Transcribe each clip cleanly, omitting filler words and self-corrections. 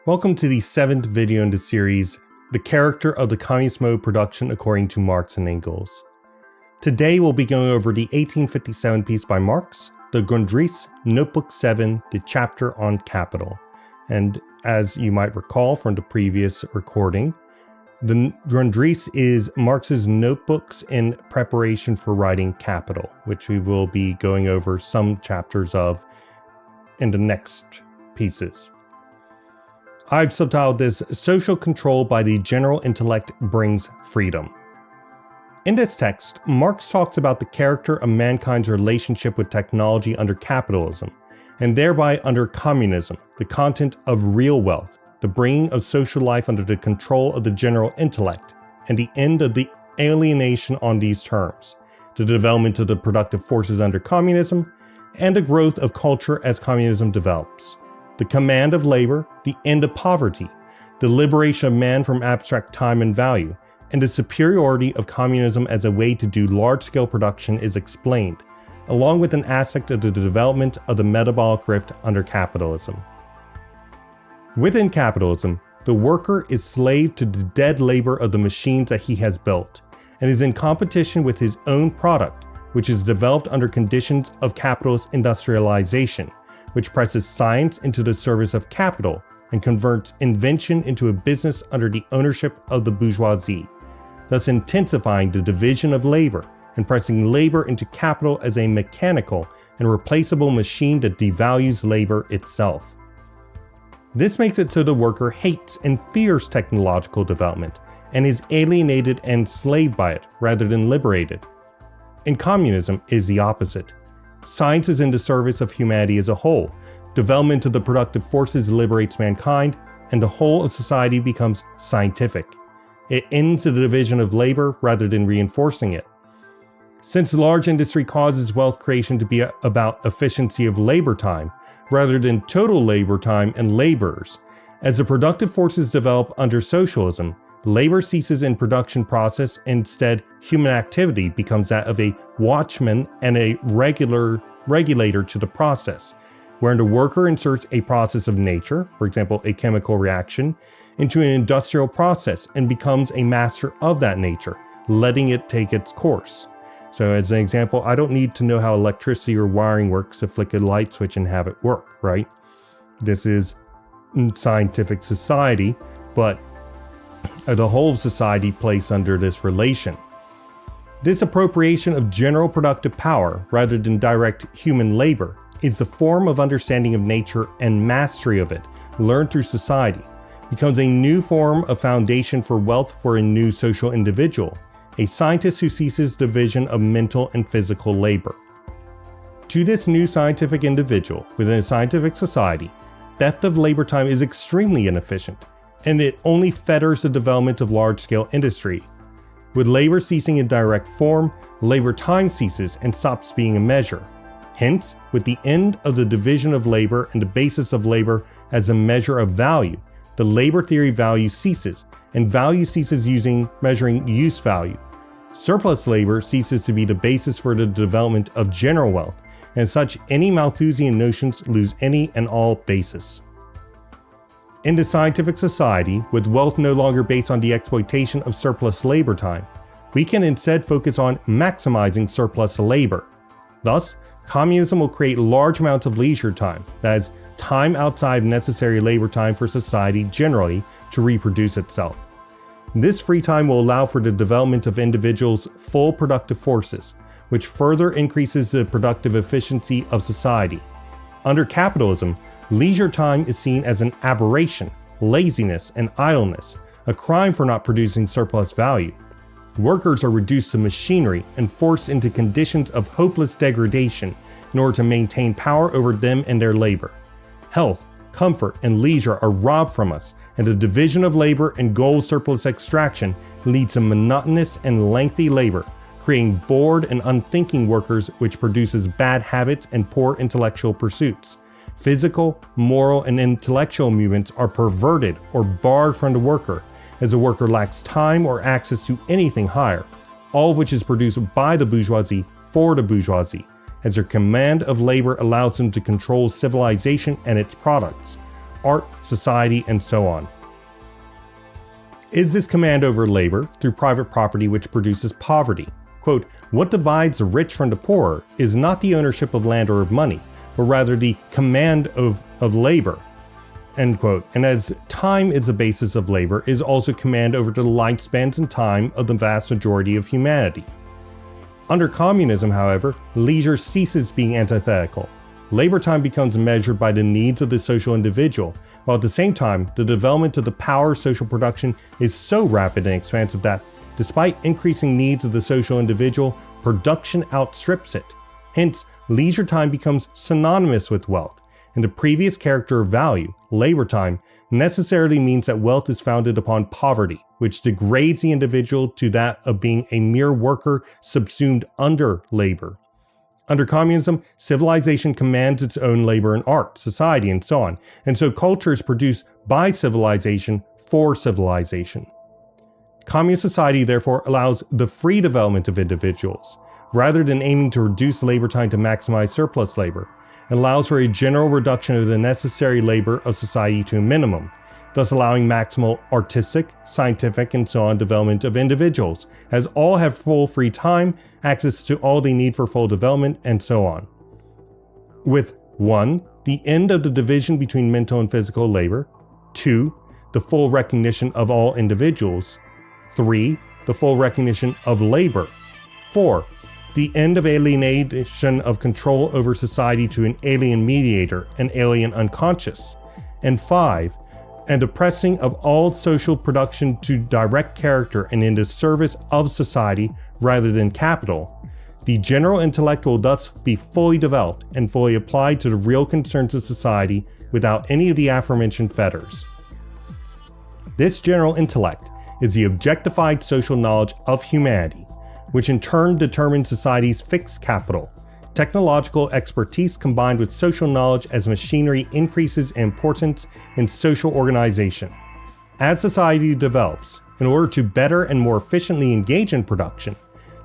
Welcome to the 7th video in the series, The Character of the Communist Mode Production According to Marx and Engels. Today we'll be going over the 1857 piece by Marx, the Grundrisse, Notebook VII, the chapter on capital. And as you might recall from the previous recording, the Grundrisse is Marx's notebooks in preparation for writing Capital, which we will be going over some chapters of in the next pieces. I've subtitled this, Social Control by the General Intellect Brings Freedom. In this text, Marx talks about the character of mankind's relationship with technology under capitalism, and thereby under communism, the content of real wealth, the bringing of social life under the control of the general intellect, and the end of the alienation on these terms, the development of the productive forces under communism, and the growth of culture as communism develops, the command of labor, the end of poverty, the liberation of man from abstract time and value, and the superiority of communism as a way to do large-scale production is explained, along with an aspect of the development of the metabolic rift under capitalism. Within capitalism, the worker is slave to the dead labor of the machines that he has built, and is in competition with his own product, which is developed under conditions of capitalist industrialization, which presses science into the service of capital and converts invention into a business under the ownership of the bourgeoisie, thus intensifying the division of labor and pressing labor into capital as a mechanical and replaceable machine that devalues labor itself. This makes it so the worker hates and fears technological development and is alienated and enslaved by it rather than liberated. In communism, it is the opposite. Science is in the service of humanity as a whole. Development of the productive forces liberates mankind, and the whole of society becomes scientific. It ends the division of labor rather than reinforcing it. Since large industry causes wealth creation to be about efficiency of labor time, rather than total labor time and laborers, as the productive forces develop under socialism, labor ceases in production process, and instead human activity becomes that of a watchman and a regulator to the process, wherein the worker inserts a process of nature, for example a chemical reaction, into an industrial process and becomes a master of that nature, letting it take its course. So as an example, I don't need to know how electricity or wiring works to flick a light switch and have it work, right? This is scientific society, but the whole of society placed under this relation. This appropriation of general productive power, rather than direct human labor, is the form of understanding of nature, and mastery of it, learned through society, becomes a new form of foundation for wealth for a new social individual, a scientist who ceases division of mental and physical labor. To this new scientific individual within a scientific society, theft of labor time is extremely inefficient, and it only fetters the development of large-scale industry. With labor ceasing in direct form, labor time ceases and stops being a measure. Hence, with the end of the division of labor and the basis of labor as a measure of value, the labor theory value ceases, and value ceases measuring use value. Surplus labor ceases to be the basis for the development of general wealth, and as such any Malthusian notions lose any and all basis. In the scientific society, with wealth no longer based on the exploitation of surplus labor time, we can instead focus on maximizing surplus labor. Thus, communism will create large amounts of leisure time, that is, time outside necessary labor time for society generally to reproduce itself. This free time will allow for the development of individuals' full productive forces, which further increases the productive efficiency of society. Under capitalism, leisure time is seen as an aberration, laziness, and idleness, a crime for not producing surplus value. Workers are reduced to machinery and forced into conditions of hopeless degradation in order to maintain power over them and their labor. Health, comfort, and leisure are robbed from us, and the division of labor and gold surplus extraction leads to monotonous and lengthy labor, creating bored and unthinking workers, which produces bad habits and poor intellectual pursuits. Physical, moral, and intellectual movements are perverted or barred from the worker, as the worker lacks time or access to anything higher, all of which is produced by the bourgeoisie for the bourgeoisie, as their command of labor allows them to control civilization and its products, art, society, and so on. Is this command over labor through private property which produces poverty? Quote, what divides the rich from the poor is not the ownership of land or of money, but rather the command of labor. End quote. And as time is the basis of labor, is also command over the lifespans and time of the vast majority of humanity. Under communism, however, leisure ceases being antithetical. Labor time becomes measured by the needs of the social individual, while at the same time, the development of the power of social production is so rapid and expansive that, despite increasing needs of the social individual, production outstrips it. Hence, leisure time becomes synonymous with wealth, and the previous character of value, labor time, necessarily means that wealth is founded upon poverty, which degrades the individual to that of being a mere worker subsumed under labor. Under communism, civilization commands its own labor in art, society, and so on, and so culture is produced by civilization for civilization. Communist society therefore allows the free development of individuals, rather than aiming to reduce labor time to maximize surplus labor. It allows for a general reduction of the necessary labor of society to a minimum, thus allowing maximal artistic, scientific, and so on development of individuals, as all have full free time, access to all they need for full development, and so on. With 1. The end of the division between mental and physical labor. 2. The full recognition of all individuals. 3. The full recognition of labor. 4. The end of alienation of control over society to an alien mediator, an alien unconscious. And 5. And the pressing of all social production to direct character and in the service of society rather than capital. The general intellect will thus be fully developed and fully applied to the real concerns of society without any of the aforementioned fetters. This general intellect is the objectified social knowledge of humanity, which in turn determines society's fixed capital. Technological expertise combined with social knowledge as machinery increases in importance in social organization. As society develops, in order to better and more efficiently engage in production,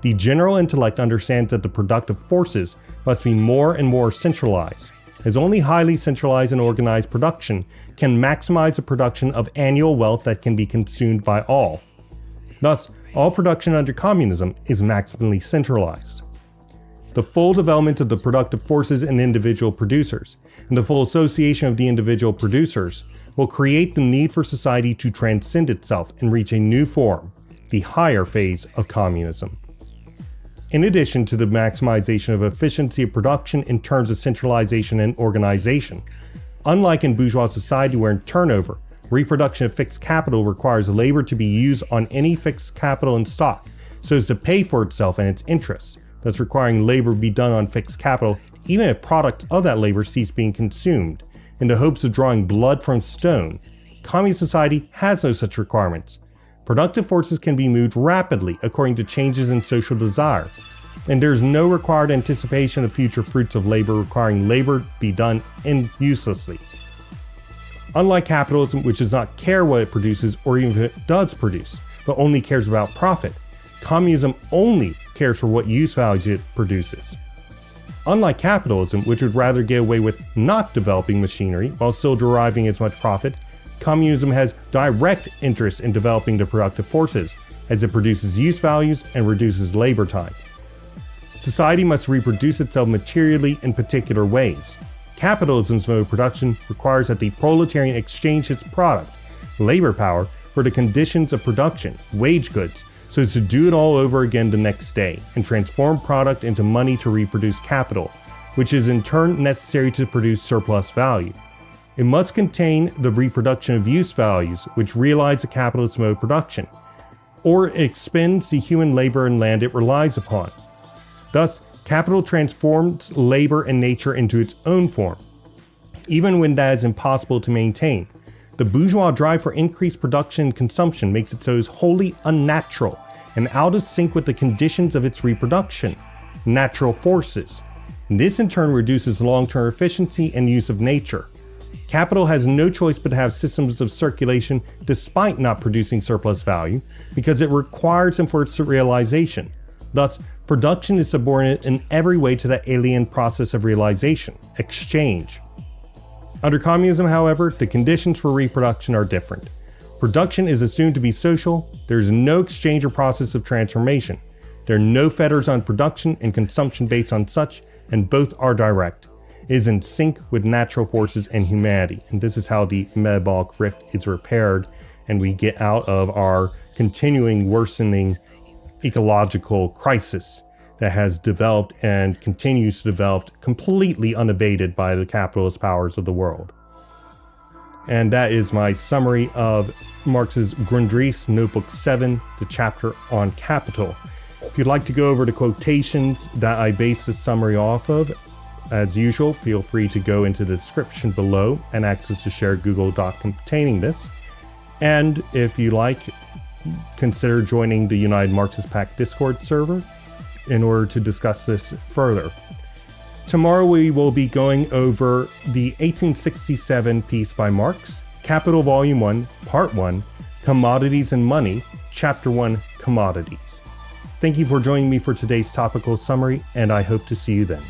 the general intellect understands that the productive forces must be more and more centralized, as only highly centralized and organized production can maximize the production of annual wealth that can be consumed by all. Thus, all production under communism is maximally centralized. The full development of the productive forces in individual producers, and the full association of the individual producers, will create the need for society to transcend itself and reach a new form, the higher phase of communism. In addition to the maximization of efficiency of production in terms of centralization and organization, unlike in bourgeois society where in turnover, reproduction of fixed capital requires labor to be used on any fixed capital in stock so as to pay for itself and its interests, thus requiring labor be done on fixed capital even if products of that labor cease being consumed, in the hopes of drawing blood from stone. Communist society has no such requirements. Productive forces can be moved rapidly according to changes in social desire, and there is no required anticipation of future fruits of labor requiring labor be done uselessly. Unlike capitalism, which does not care what it produces or even if it does produce, but only cares about profit, communism only cares for what use values it produces. Unlike capitalism, which would rather get away with not developing machinery while still deriving as much profit, communism has direct interest in developing the productive forces, as it produces use values and reduces labor time. Society must reproduce itself materially in particular ways. Capitalism's mode of production requires that the proletarian exchange its product, labor power, for the conditions of production, wage goods, so as to do it all over again the next day, and transform product into money to reproduce capital, which is in turn necessary to produce surplus value. It must contain the reproduction of use values, which realize the capitalist mode of production, or it expends the human labor and land it relies upon. Thus, capital transforms labor and nature into its own form, even when that is impossible to maintain. The bourgeois drive for increased production and consumption makes it so is wholly unnatural and out of sync with the conditions of its reproduction, natural forces. This in turn reduces long-term efficiency and use of nature. Capital has no choice but to have systems of circulation despite not producing surplus value, because it requires them for its realization. Thus, production is subordinate in every way to the alien process of realization, exchange. Under communism, however, the conditions for reproduction are different. Production is assumed to be social, there is no exchange or process of transformation. There are no fetters on production and consumption based on such, and both are direct. It is in sync with natural forces and humanity, and this is how the metabolic rift is repaired, and we get out of our continuing worsening ecological crisis that has developed and continues to develop completely unabated by the capitalist powers of the world. And that is my summary of Marx's Grundrisse, Notebook VII, the chapter on capital. If you'd like to go over the quotations that I based this summary off of, as usual, feel free to go into the description below and access the shared Google Doc containing this. And if you like, consider joining the United Marxist Pact Discord server in order to discuss this further. Tomorrow we will be going over the 1867 piece by Marx, Capital Volume 1, Part 1, Commodities and Money, Chapter 1, Commodities. Thank you for joining me for today's topical summary, and I hope to see you then.